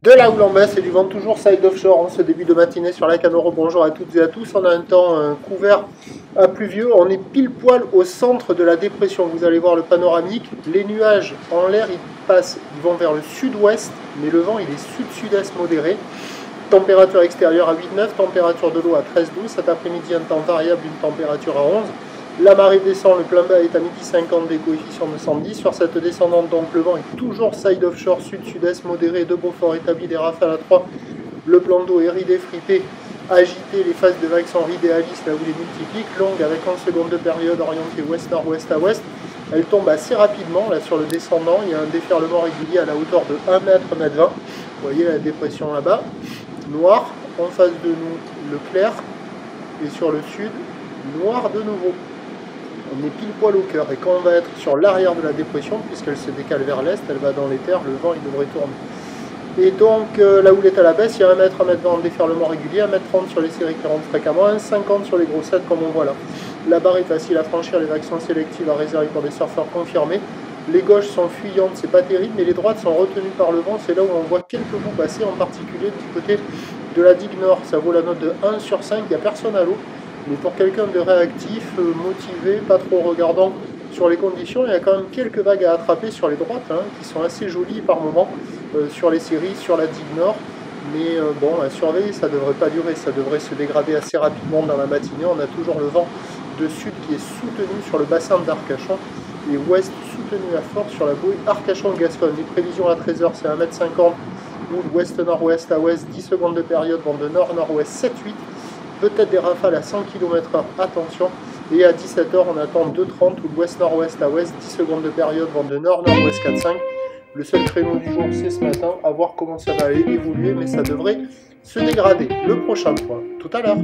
De la houle en baisse et du vent toujours side offshore en ce début de matinée sur la Canoro. Bonjour à toutes et à tous. On a un temps couvert à pluvieux. On est pile poil au centre de la dépression. Vous allez voir le panoramique. Les nuages en l'air, ils vont vers le sud-ouest, mais le vent il est sud-sud-est modéré. Température extérieure à 8-9, température de l'eau à 13-12. Cet après-midi, un temps variable, une température à 11. La marée descend, le plein bas est à midi 50 des coefficients de 110. Sur cette descendante, donc le vent est toujours side offshore, sud-sud-est modéré, de Beaufort établi des rafales à 3. Le plan d'eau est ridé, fripé, agité. Les phases de vagues sont idéalistes, là où les multipliques, longues avec 11 secondes de période orientée ouest-nord-ouest à ouest. Elle tombe assez rapidement, là sur le descendant, il y a un déferlement régulier à la hauteur de 1 mètre, 1 mètre 20. Vous voyez la dépression là-bas. Noir, en face de nous, le clair, et sur le sud, noir de nouveau. On est pile poil au cœur, et quand on va être sur l'arrière de la dépression, puisqu'elle se décale vers l'est, elle va dans les terres, le vent il devrait tourner. Et donc la houle est à la baisse, il y a 1 mètre, 1 mètre 20 en déferlement régulier, 1 mètre 30 sur les séries qui rentrent fréquemment, 1,50 sur les grossettes comme on voit là. La barre est facile à franchir, les vagues sont sélectives à réserver pour des surfeurs confirmés. Les gauches sont fuyantes, c'est pas terrible, mais les droites sont retenues par le vent, c'est là où on voit quelques bouts passer, en particulier du côté de la digue nord. Ça vaut la note de 1 sur 5, il n'y a personne à l'eau. Mais pour quelqu'un de réactif, motivé, pas trop regardant sur les conditions, il y a quand même quelques vagues à attraper sur les droites, hein, qui sont assez jolies par moment, sur les séries, sur la digue nord. Mais bon, à surveiller, ça ne devrait pas durer, ça devrait se dégrader assez rapidement dans la matinée. On a toujours le vent de sud qui est soutenu sur le bassin d'Arcachon et ouest soutenu à fort sur la bouée Arcachon-Gascogne. Les prévisions à 13h, c'est 1 mètre 50, houle ouest-nord-ouest à ouest, 10 secondes de période, vent de nord-nord-ouest 7-8. Peut-être des rafales à 100 km/h, attention. Et à 17h, on attend 2,30 ou l'ouest-nord-ouest à ouest, 10 secondes de période, vent de nord-nord-ouest 4,5. Le seul créneau du jour, c'est ce matin, à voir comment ça va évoluer, mais ça devrait se dégrader. Le prochain point, tout à l'heure.